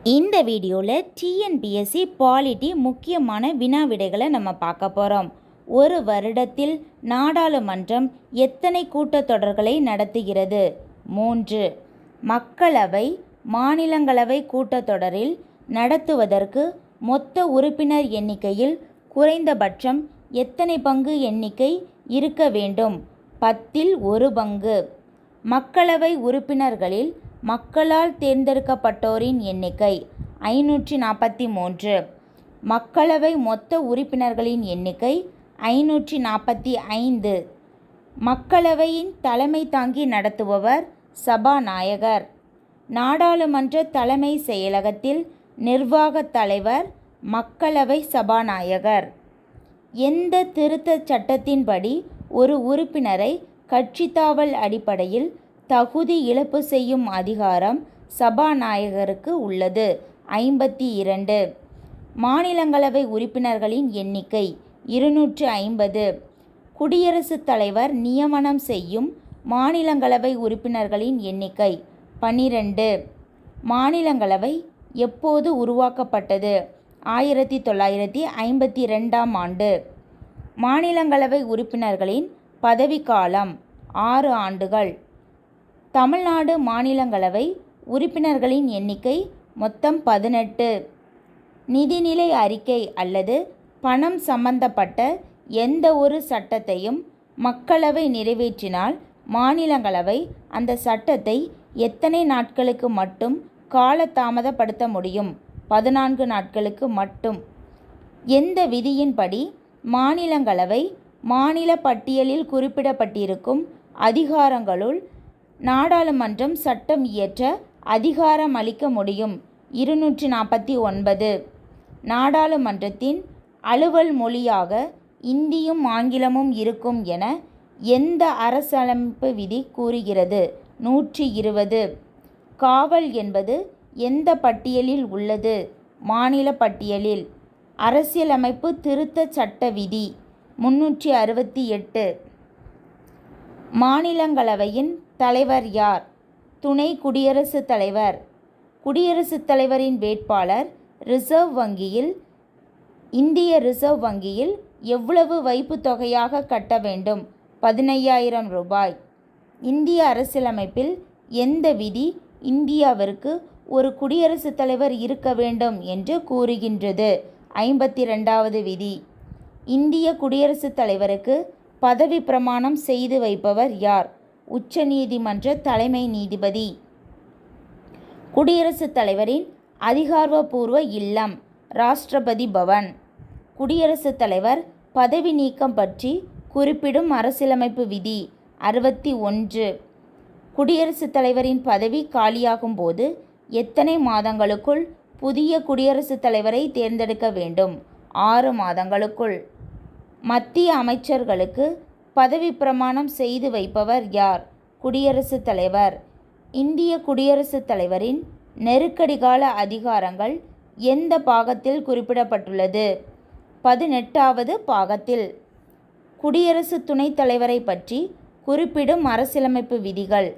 இந்த வீடியோவில் TNPSC polity முக்கியமான வினா விடைகளை நம்ம பார்க்க போகிறோம். ஒரு வருடத்தில் நாடாளுமன்றம் எத்தனை கூட்டத்தொடர்களை நடத்துகிறது? 3. மக்களவை மாநிலங்களவை கூட்டத்தொடரில் நடத்துவதற்கு மொத்த உறுப்பினர் எண்ணிக்கையில் குறைந்தபட்சம் எத்தனை பங்கு எண்ணிக்கை இருக்க வேண்டும்? 10ல் 1 பங்கு. மக்களவை உறுப்பினர்களில் மக்களால் தேர்ந்தெடுக்கப்பட்டோரின் எண்ணிக்கை 543. மக்களவை மொத்த உறுப்பினர்களின் எண்ணிக்கை 545. மக்களவையின் தலைமை தாங்கி நடத்துபவர் சபாநாயகர். நாடாளுமன்ற தலைமை செயலகத்தில் நிர்வாகத் தலைவர் மக்களவை சபாநாயகர். எந்த திருத்தச் சட்டத்தின்படி ஒரு உறுப்பினரை கட்சித்தாவல் அடிப்படையில் தகுதி இழப்பு செய்யும் அதிகாரம் சபாநாயகருக்கு உள்ளது? 52. மாநிலங்களவை உறுப்பினர்களின் எண்ணிக்கை 250. குடியரசுத் தலைவர் நியமனம் செய்யும் மாநிலங்களவை உறுப்பினர்களின் எண்ணிக்கை 12. மாநிலங்களவை எப்போது உருவாக்கப்பட்டது? 1952ஆம் ஆண்டு. மாநிலங்களவை உறுப்பினர்களின் பதவிக்காலம் 6 ஆண்டுகள். தமிழ்நாடு மாநிலங்களவை உறுப்பினர்களின் எண்ணிக்கை மொத்தம் 18. நிதிநிலை அறிக்கை அல்லது பணம் சம்பந்தப்பட்ட எந்த ஒரு சட்டத்தையும் மக்களவை நிறைவேற்றினால் மாநிலங்களவை அந்த சட்டத்தை எத்தனை நாட்களுக்கு மட்டும் காலதாமதப்படுத்த முடியும்? 14 நாட்களுக்கு மட்டும். எந்த விதியின்படி மாநிலங்களவை மாநில பட்டியலில் குறிப்பிடப்பட்டிருக்கும் அதிகாரங்களுள் நாடாளுமன்றம் சட்டம் இயற்ற அதிகாரம் அளிக்க முடியும்? 249. நாடாளுமன்றத்தின் அலுவல் மொழியாக இந்தியும் ஆங்கிலமும் இருக்கும் என எந்த அரசியலமைப்பு விதி கூறுகிறது? 120. காவல் என்பது எந்த பட்டியலில் உள்ளது? மாநில பட்டியலில். அரசியலமைப்பு திருத்த சட்ட விதி 368. மாநிலங்களவையின் தலைவர் யார்? துணை குடியரசுத் தலைவர். குடியரசுத் தலைவரின் வேட்பாளர் இந்திய ரிசர்வ் வங்கியில் எவ்வளவு வைப்புத் தொகையாக கட்ட வேண்டும்? 15,000 ரூபாய். இந்திய அரசியலமைப்பில் எந்த விதி இந்தியாவிற்கு ஒரு குடியரசுத் தலைவர் இருக்க வேண்டும் என்று கூறுகின்றது? 52வது விதி. இந்திய குடியரசுத் தலைவருக்கு பதவி பிரமாணம் செய்து வைப்பவர் யார்? உச்ச நீதிமன்ற தலைமை நீதிபதி. குடியரசுத் தலைவரின் அதிகாரப்பூர்வ இல்லம் ராஷ்டிரபதி பவன். குடியரசுத் தலைவர் பதவி நீக்கம் பற்றி குறிப்பிடும் அரசியலமைப்பு விதி 61. குடியரசுத் தலைவரின் பதவி காலியாகும் போது எத்தனை மாதங்களுக்குள் புதிய குடியரசுத் தலைவரை தேர்ந்தெடுக்க வேண்டும்? 6 மாதங்களுக்குள். மத்திய அமைச்சர்களுக்கு பதவி பிரமாணம் செய்து வைப்பவர் யார்? குடியரசுத் தலைவர். இந்திய குடியரசுத் தலைவரின் நெருக்கடி கால அதிகாரங்கள் எந்த பாகத்தில் குறிப்பிடப்பட்டுள்ளது? 18வது பாகத்தில். குடியரசு துணைத் தலைவரை பற்றி குறிப்பிடும் அரசியலமைப்பு விதிகள்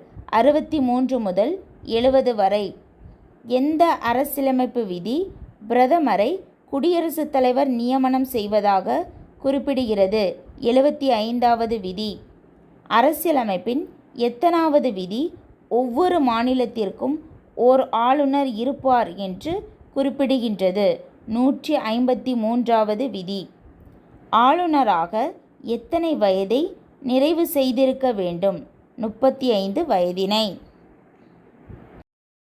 63 முதல் 70 வரை. எந்த அரசியலமைப்பு விதி பிரதமரை குடியரசுத் தலைவர் நியமனம் செய்வதாக குறிப்பிடுகிறது? 75வது விதி. அரசியலமைப்பின் எத்தனாவது விதி ஒவ்வொரு மாநிலத்திற்கும் ஓர் ஆளுநர் இருப்பார் என்று குறிப்பிடுகின்றது? 153வது விதி. ஆளுநராக எத்தனை வயதை நிறைவு செய்திருக்க வேண்டும்? 35 வயதினை.